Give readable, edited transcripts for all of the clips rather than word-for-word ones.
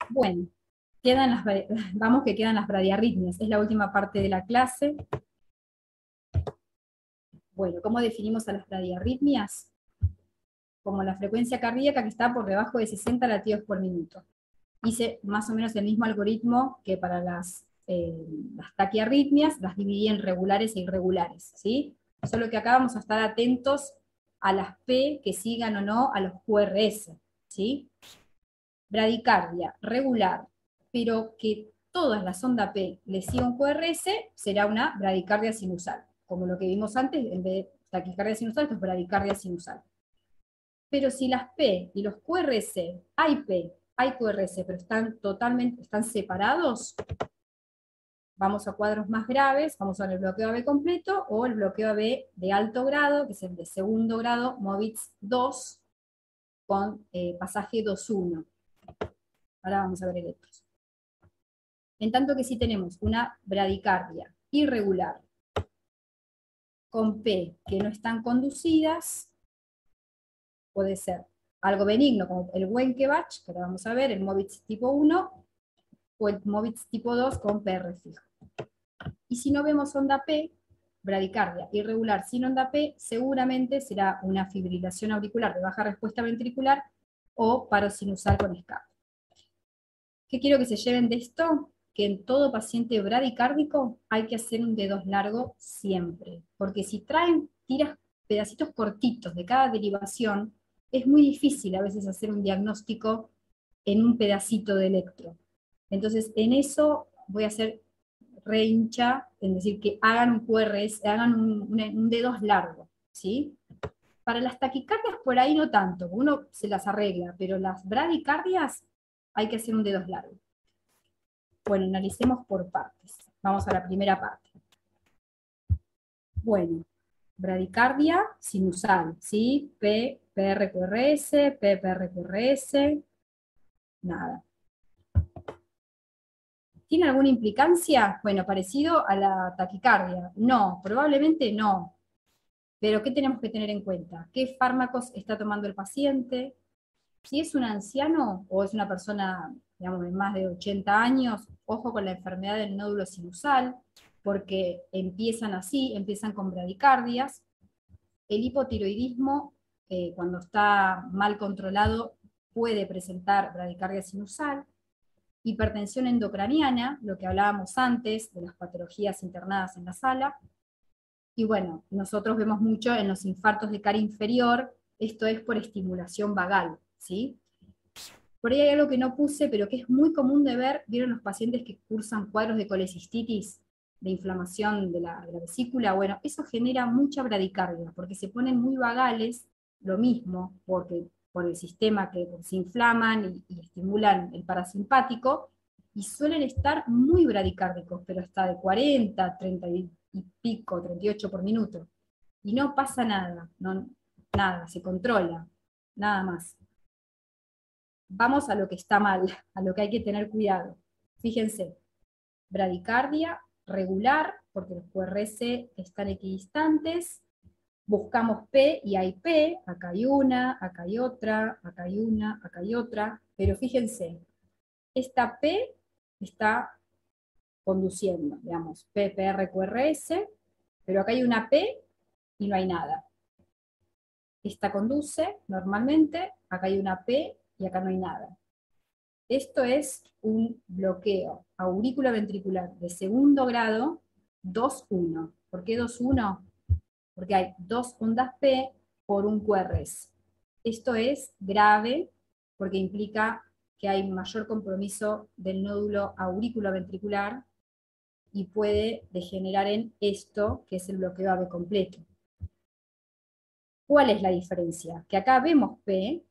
Bueno, vamos que quedan las bradiarritmias, es la última parte de la clase. Bueno, ¿cómo definimos a las bradiarritmias? Como la frecuencia cardíaca que está por debajo de 60 latidos por minuto. Hice más o menos el mismo algoritmo que para las taquiarritmias, las dividí en regulares e irregulares, ¿sí? Solo que acá vamos a estar atentos a las P que sigan o no a los QRS, ¿sí? Bradicardia regular, pero que todas las ondas P le sigan QRS, será una bradicardia sinusal. Como lo que vimos antes, en vez de taquicardia sinusal, esto es bradicardia sinusal. Pero si las P y los QRS, hay P, hay QRS, pero están separados, vamos a cuadros más graves, vamos a ver el bloqueo AB completo o el bloqueo AB de alto grado, que es el de segundo grado, MOVITS 2, con pasaje 2.1. Ahora vamos a ver electros. En tanto que si tenemos una bradicardia irregular con P que no están conducidas, puede ser algo benigno como el Wenckebach, que ahora vamos a ver, el MOVITS tipo 1, o el MOVITS tipo 2 con PR fijo. Y si no vemos onda P, bradicardia irregular sin onda P, seguramente será una fibrilación auricular de baja respuesta ventricular o paro sinusal con escape. ¿Qué quiero que se lleven de esto? Que en todo paciente bradicárdico hay que hacer un dedo largo siempre, porque si tiras pedacitos cortitos de cada derivación, es muy difícil a veces hacer un diagnóstico en un pedacito de electro. Entonces, en eso voy a hacer hincha, en decir que hagan un QRS, hagan un dedos largo, ¿sí? Para las taquicardias por ahí no tanto, uno se las arregla, pero las bradicardias hay que hacer un dedos largo. Bueno, analicemos por partes. Vamos a la primera parte. Bueno, bradicardia sinusal, ¿sí? P, PRQRS, P, PRQRS, nada. ¿Tiene alguna implicancia? Bueno, parecido a la taquicardia. No, probablemente no. Pero ¿qué tenemos que tener en cuenta? ¿Qué fármacos está tomando el paciente? Si es un anciano o es una persona, digamos, de más de 80 años, ojo con la enfermedad del nódulo sinusal, porque empiezan con bradicardias. El hipotiroidismo, cuando está mal controlado, puede presentar bradicardia sinusal. Hipertensión endocraniana, lo que hablábamos antes de las patologías internadas en la sala. Y bueno, nosotros vemos mucho en los infartos de cara inferior, esto es por estimulación vagal, ¿sí? Por ahí hay algo que no puse, pero que es muy común de ver, ¿vieron los pacientes que cursan cuadros de colecistitis, de inflamación de la vesícula? Bueno, eso genera mucha bradicardia, porque se ponen muy vagales, lo mismo, porque por el sistema que se inflaman y estimulan el parasimpático, y suelen estar muy bradicárdicos, pero hasta de 40, 30 y pico, 38 por minuto. Y no pasa nada, nada, se controla, nada más. Vamos a lo que está mal, a lo que hay que tener cuidado. Fíjense, bradicardia regular, porque los QRS están equidistantes, buscamos P y hay P, acá hay una, acá hay otra, acá hay una, acá hay otra, pero fíjense, esta P está conduciendo, digamos, P, PR, QRS, pero acá hay una P y no hay nada. Esta conduce normalmente, acá hay una P y acá no hay nada. Esto es un bloqueo aurículo-ventricular de segundo grado 2.1. ¿Por qué 2.1? Porque hay dos ondas P por un QRS. Esto es grave porque implica que hay mayor compromiso del nódulo aurículo-ventricular y puede degenerar en esto, que es el bloqueo AB completo. ¿Cuál es la diferencia? Que acá vemos P,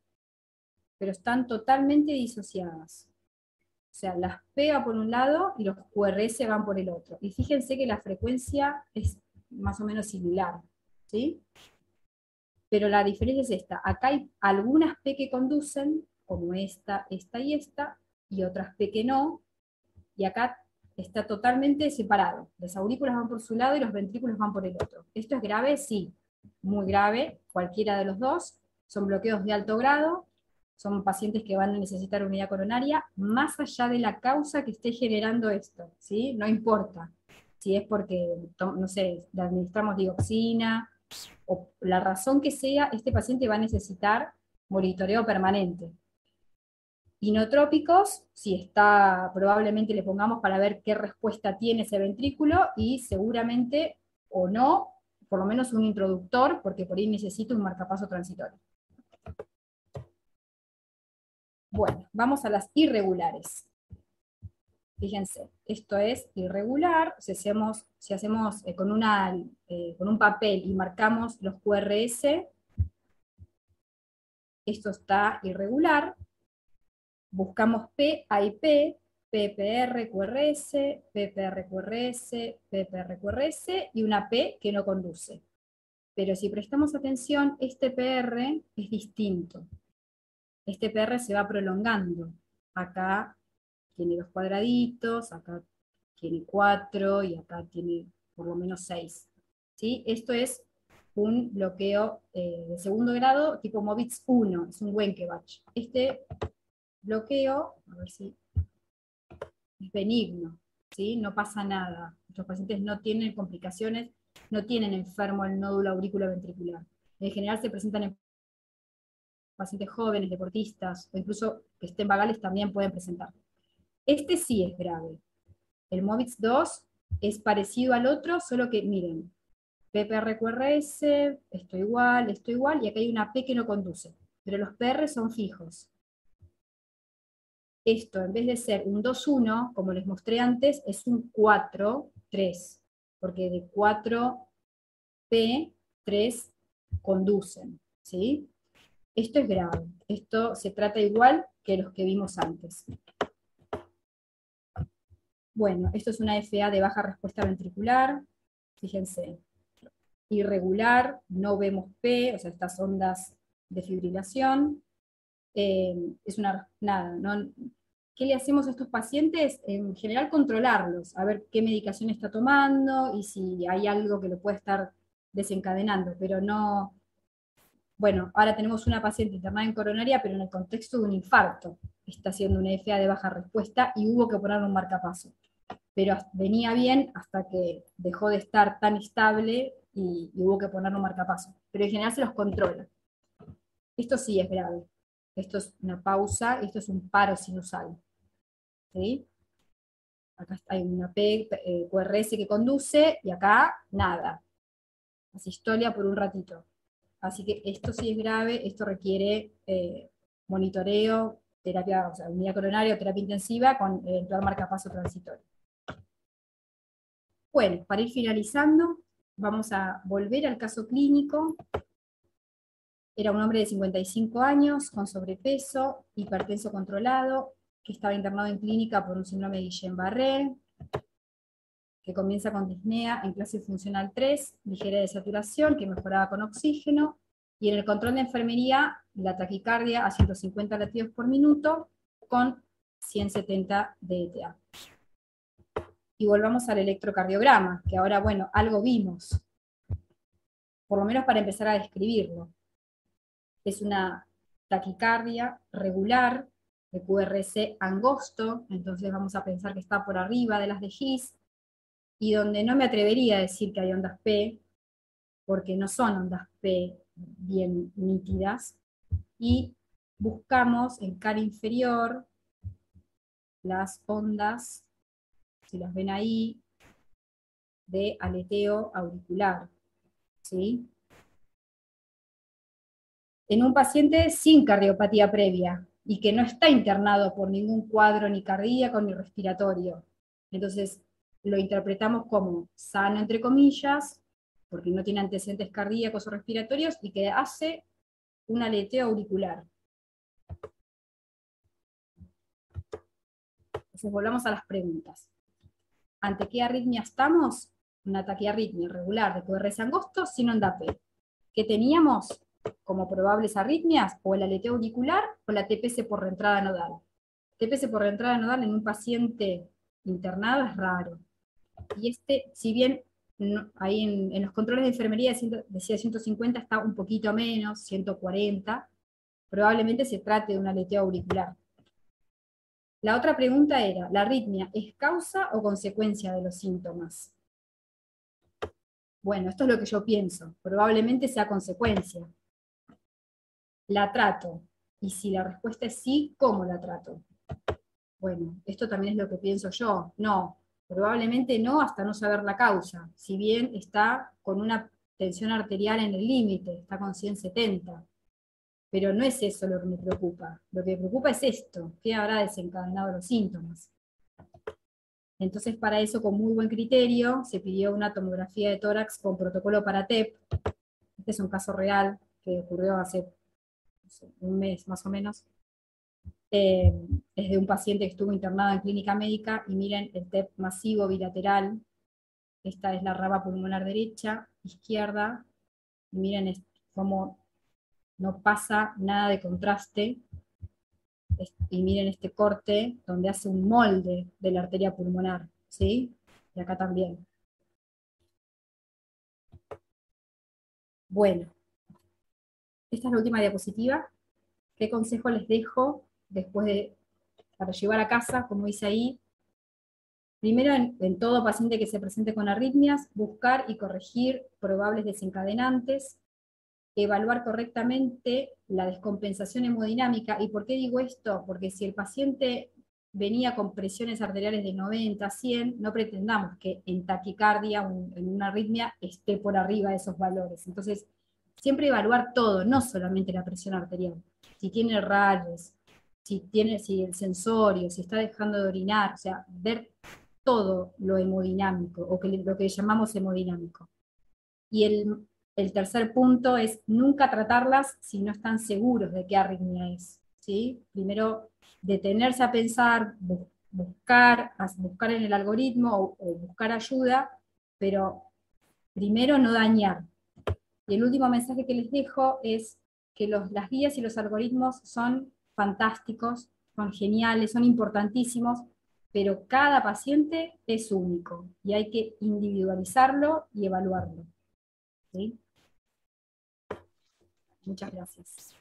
pero están totalmente disociadas. O sea, las P va por un lado y los QRS van por el otro. Y fíjense que la frecuencia es más o menos similar, ¿sí? Pero la diferencia es esta. Acá hay algunas P que conducen, como esta, esta y otras P que no, y acá está totalmente separado. Las aurículas van por su lado y los ventrículos van por el otro. ¿Esto es grave? Sí, muy grave, cualquiera de los dos. Son bloqueos de alto grado, son pacientes que van a necesitar unidad coronaria, más allá de la causa que esté generando esto, ¿sí? No importa si es porque, no sé, le administramos dioxina, o la razón que sea, este paciente va a necesitar monitoreo permanente. Inotrópicos, si está, probablemente le pongamos para ver qué respuesta tiene ese ventrículo, y seguramente, o no, por lo menos un introductor, porque por ahí necesita un marcapaso transitorio. Bueno, vamos a las irregulares. Fíjense, esto es irregular. Si hacemos con un papel y marcamos los QRS, esto está irregular. Buscamos P, hay P, PPR, QRS, PPR, QRS, PPR, QRS, y una P que no conduce. Pero si prestamos atención, este PR es distinto. Este PR se va prolongando. Acá tiene 2 cuadraditos, acá tiene 4, y acá tiene por lo menos 6. ¿Sí? Esto es un bloqueo de segundo grado tipo Movitz 1, es un Wenckebach. Este bloqueo, a ver si es benigno, ¿sí? No pasa nada. Estos pacientes no tienen complicaciones, no tienen enfermo el nódulo auriculoventricular. En general se presentan en pacientes jóvenes, deportistas, o incluso que estén vagales también pueden presentar. Este sí es grave. El Movitz 2 es parecido al otro, solo que, miren, PPR-QRS, esto igual, y acá hay una P que no conduce. Pero los PR son fijos. Esto, en vez de ser un 2-1, como les mostré antes, es un 4-3, porque de 4P, 3 conducen, ¿sí? Esto es grave, esto se trata igual que los que vimos antes. Bueno, esto es una FA de baja respuesta ventricular, fíjense, irregular, no vemos P, o sea, estas ondas de fibrilación, es nada, no. ¿Qué le hacemos a estos pacientes? En general controlarlos, a ver qué medicación está tomando y si hay algo que lo puede estar desencadenando, pero no. Bueno, ahora tenemos una paciente internada en coronaria, pero en el contexto de un infarto, está haciendo una FA de baja respuesta y hubo que ponerle un marcapaso. Pero venía bien hasta que dejó de estar tan estable y hubo que ponerle un marcapaso. Pero en general se los controla. Esto sí es grave. Esto es una pausa, esto es un paro sinusal. ¿Sí? Acá hay una P, QRS que conduce, y acá nada. Asistolia por un ratito. Así que esto sí es grave, esto requiere monitoreo, terapia, o sea, unidad coronaria o terapia intensiva con eventual marcapaso transitorio. Bueno, para ir finalizando, vamos a volver al caso clínico. Era un hombre de 55 años, con sobrepeso, hipertenso controlado, que estaba internado en clínica por un síndrome de Guillain-Barré, que comienza con disnea en clase funcional 3, ligera de saturación, que mejoraba con oxígeno, y en el control de enfermería, la taquicardia a 150 latidos por minuto, con 170 de ETA. Y volvamos al electrocardiograma, que ahora, bueno, algo vimos, por lo menos para empezar a describirlo. Es una taquicardia regular, de QRS angosto, entonces vamos a pensar que está por arriba de las de His, y donde no me atrevería a decir que hay ondas P, porque no son ondas P bien nítidas, y buscamos en cara inferior las ondas, si las ven ahí, de aleteo auricular, ¿sí? En un paciente sin cardiopatía previa, y que no está internado por ningún cuadro ni cardíaco ni respiratorio. Entonces, lo interpretamos como sano, entre comillas, porque no tiene antecedentes cardíacos o respiratorios, y que hace un aleteo auricular. Entonces volvamos a las preguntas. ¿Ante qué arritmia estamos? Una taquiarritmia irregular de QRS angosto sin onda P. ¿Qué teníamos como probables arritmias? O el aleteo auricular o la TPS por reentrada nodal. TPS por reentrada nodal en un paciente internado es raro. Y si bien ahí en los controles de enfermería decía 150, está un poquito menos, 140, probablemente se trate de un aleteo auricular. La otra pregunta era, ¿la arritmia es causa o consecuencia de los síntomas? Bueno, esto es lo que yo pienso, probablemente sea consecuencia. ¿La trato? Y si la respuesta es sí, ¿cómo la trato? Bueno, esto también es lo que pienso yo. No, probablemente no hasta no saber la causa, si bien está con una tensión arterial en el límite, está con 170. Pero no es eso lo que me preocupa. Lo que me preocupa es esto, qué habrá desencadenado los síntomas. Entonces, para eso, con muy buen criterio, se pidió una tomografía de tórax con protocolo para TEP. Este es un caso real que ocurrió hace, no sé, un mes más o menos. Es de un paciente que estuvo internado en clínica médica, y miren el TEP masivo bilateral. Esta es la rama pulmonar derecha, izquierda, y miren cómo no pasa nada de contraste, y miren este corte donde hace un molde de la arteria pulmonar, ¿sí? Y acá también. Bueno, esta es la última diapositiva. ¿Qué consejo les dejo para llevar a casa, como dice ahí? Primero, en todo paciente que se presente con arritmias, buscar y corregir probables desencadenantes, evaluar correctamente la descompensación hemodinámica. ¿Y por qué digo esto? Porque si el paciente venía con presiones arteriales de 90, 100, no pretendamos que en taquicardia o en una arritmia esté por arriba de esos valores. Entonces, siempre evaluar todo, no solamente la presión arterial. Si tiene rayos, si el sensorio, si está dejando de orinar, o sea, ver todo lo hemodinámico, o lo que llamamos hemodinámico. Y el tercer punto es nunca tratarlas si no están seguros de qué arritmia es, ¿sí? Primero, detenerse a pensar, buscar en el algoritmo o buscar ayuda, pero primero no dañar. Y el último mensaje que les dejo es que las guías y los algoritmos son fantásticos, son geniales, son importantísimos, pero cada paciente es único y hay que individualizarlo y evaluarlo. ¿Sí? Muchas gracias.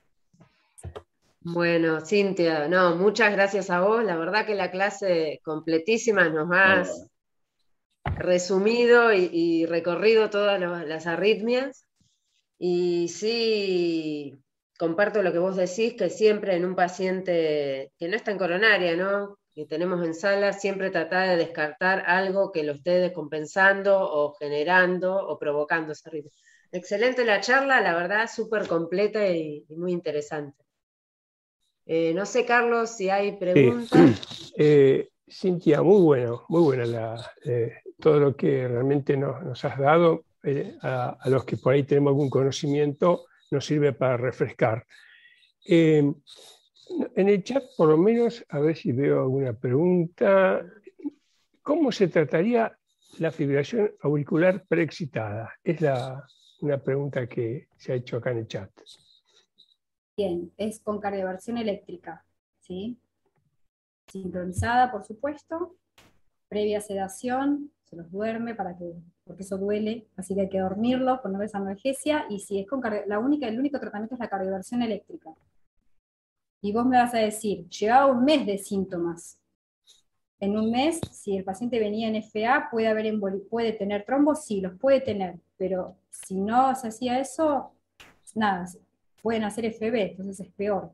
Bueno, Cintia, no, muchas gracias a vos. La verdad que la clase completísima, nos has resumido y recorrido todas las arritmias. Y sí, comparto lo que vos decís, que siempre en un paciente que no está en coronaria, ¿no?, que tenemos en sala, siempre tratar de descartar algo que lo esté descompensando o generando o provocando esa arritmia. Excelente la charla, la verdad, súper completa y muy interesante. No sé, Carlos, si hay preguntas. Cintia, muy buena todo lo que realmente nos has dado. A los que por ahí tenemos algún conocimiento, nos sirve para refrescar. En el chat, por lo menos, a ver si veo alguna pregunta. ¿Cómo se trataría la fibrilación auricular preexcitada? Es una pregunta que se ha hecho acá en el chat. Bien, es con cardioversión eléctrica, ¿sí? Sincronizada, por supuesto, previa sedación, se los duerme porque eso duele, así que hay que dormirlo, ponerles analgesia, y si es el único tratamiento es la cardioversión eléctrica. Y vos me vas a decir, llevaba un mes de síntomas. En un mes, si el paciente venía en FA, puede tener trombos, sí, los puede tener, pero si no se hacía eso, nada, pueden hacer FB, entonces es peor.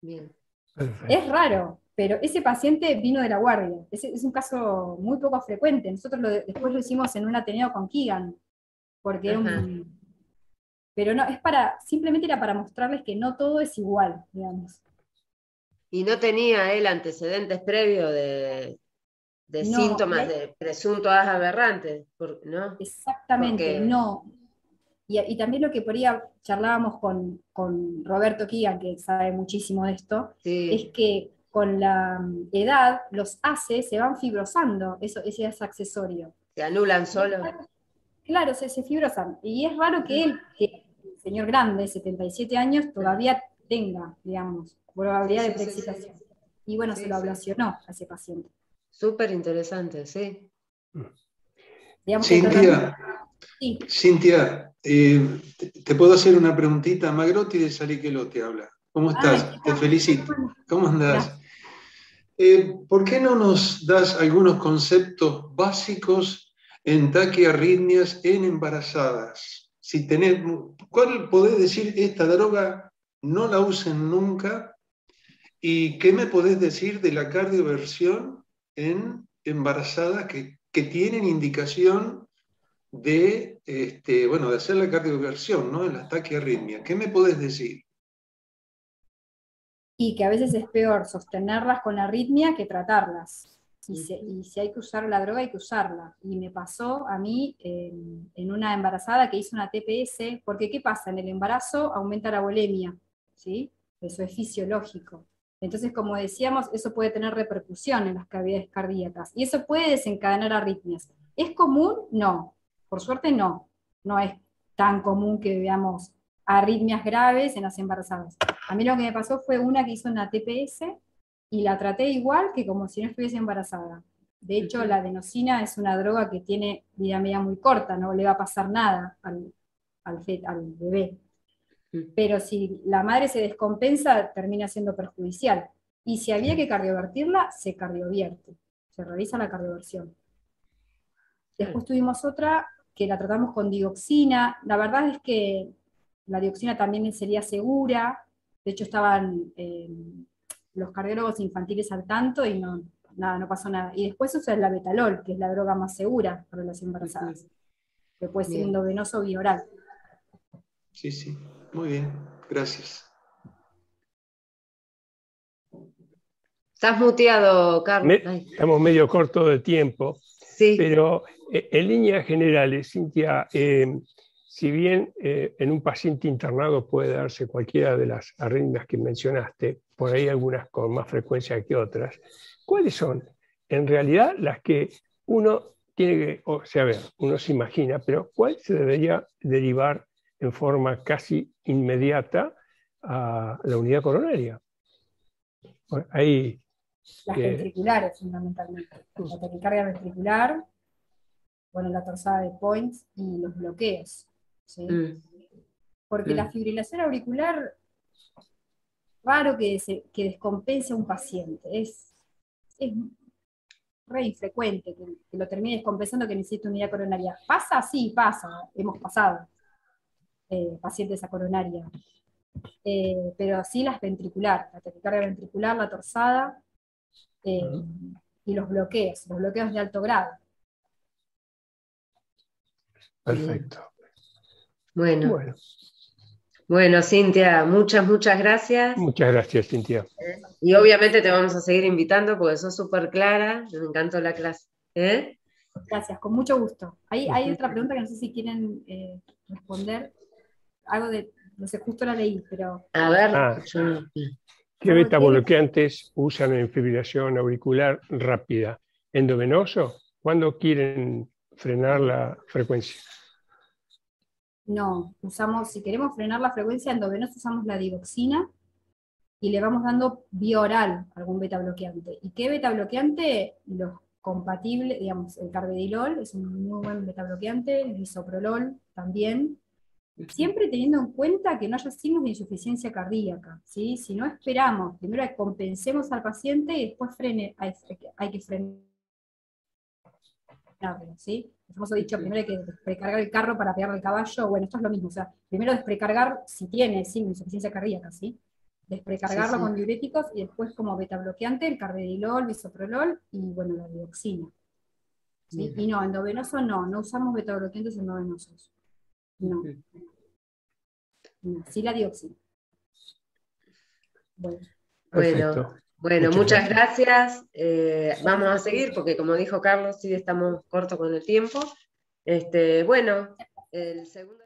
Bien. Perfecto. Es raro, pero ese paciente vino de la guardia. Es un caso muy poco frecuente. Nosotros después lo hicimos en un Ateneo con Keegan, porque pero no, simplemente era para mostrarles que no todo es igual, digamos. Y no tenía él antecedentes previos de No, síntomas de presunto as aberrantes, ¿no? Exactamente, Porque... no. Y también lo que por ahí charlábamos con Roberto Keegan, que sabe muchísimo de esto, sí, es que con la edad los ACE se van fibrosando, ese es accesorio. se anulan solos. Claro, se fibrosan. Y es raro que el señor grande, 77 años, todavía tenga, digamos, probabilidad de preexcitación. Y bueno, se lo ablacionó a ese paciente. Súper interesante, sí. Digamos Cintia, Sí. Cintia, ¿te puedo hacer una preguntita? Magrotti de Saliqueló te habla. ¿Cómo estás? Ay, Te felicito. ¿Cómo andás? Gracias. ¿Por qué no nos das algunos conceptos básicos en taquiarritmias en embarazadas? Si tenés, ¿cuál podés decir esta droga no la usen nunca? ¿Y qué me podés decir de la cardioversión en embarazadas que tienen indicación de, de hacer la cardioversión, ¿no? En las taquiarritmias? ¿Qué me podés decir? Y que a veces es peor sostenerlas con arritmia que tratarlas. Y si hay que usar la droga, hay que usarla. Y me pasó a mí en una embarazada que hizo una TPS, porque ¿qué pasa? En el embarazo aumenta la bulimia, ¿sí? Eso es fisiológico. Entonces, como decíamos, eso puede tener repercusión en las cavidades cardíacas. Y eso puede desencadenar arritmias. ¿Es común? No. Por suerte no. No es tan común que veamos arritmias graves en las embarazadas. A mí lo que me pasó fue una que hizo una TPS y la traté igual que como si no estuviese embarazada. De hecho, la adenosina es una droga que tiene vida media muy corta, no le va a pasar nada al bebé. Pero si la madre se descompensa, termina siendo perjudicial. Y si había que cardiovertirla, se cardiovierte. Se realiza la cardioversión. Después tuvimos otra que la tratamos con dioxina. La verdad es que la dioxina también sería segura. De hecho, estaban los cardiólogos infantiles al tanto y no pasó nada. Y después usa el labetalol, que es la droga más segura para las embarazadas, que puede ser endovenoso o bioral. Sí, sí, muy bien, gracias. Estás muteado, Carlos. Estamos medio cortos de tiempo, sí. Pero en líneas generales, Cintia, si bien en un paciente internado puede darse cualquiera de las arritmias que mencionaste, por ahí algunas con más frecuencia que otras, ¿cuáles son en realidad las que uno tiene que, o sea, a ver, uno se imagina, pero cuál se debería derivar en forma casi inmediata a la unidad coronaria? Bueno, ahí, las ventriculares, fundamentalmente. La taquicardia ventricular, bueno, la torsada de Points y los bloqueos, ¿sí? Porque la fibrilación auricular, raro que descompense a un paciente. Es re infrecuente que lo termine descompensando, que necesite unidad coronaria. ¿Pasa? Sí, pasa. Hemos pasado pacientes a coronaria. Pero sí las ventricular, la taquicardia ventricular, la torsada, y los bloqueos de alto grado. Perfecto. Bueno, Cintia, muchas gracias. Muchas gracias, Cintia. Y obviamente te vamos a seguir invitando porque sos súper clara, me encantó la clase. Gracias, con mucho gusto. Hay otra pregunta que no sé si quieren responder. Algo de, no sé, justo la leí, pero... A ver, ¿qué beta bloqueantes usan en fibrilación auricular rápida? ¿Endovenoso? ¿Cuándo quieren frenar la frecuencia? No, si queremos frenar la frecuencia endovenosa, usamos la digoxina y le vamos dando vía oral algún beta bloqueante. ¿Y qué beta bloqueante? Los compatibles, digamos, el carvedilol es un muy buen beta bloqueante, el bisoprolol también, siempre teniendo en cuenta que no haya signos de insuficiencia cardíaca, ¿sí? Si no esperamos, primero compensemos al paciente y después hay que frenar, ¿sí? Hemos dicho, primero hay que desprecargar el carro para pegarle al caballo. Bueno, esto es lo mismo, o sea, primero desprecargar si tiene signos de insuficiencia cardíaca, ¿sí? Desprecargarlo con diuréticos y después como beta bloqueante el carvedilol, bisoprolol y bueno, la dioxina, ¿sí? Y no, endovenoso no usamos beta bloqueantes endovenosos. No, sí la dioxina. Bueno, muchas gracias. Vamos a seguir porque como dijo Carlos, sí estamos cortos con el tiempo. El segundo...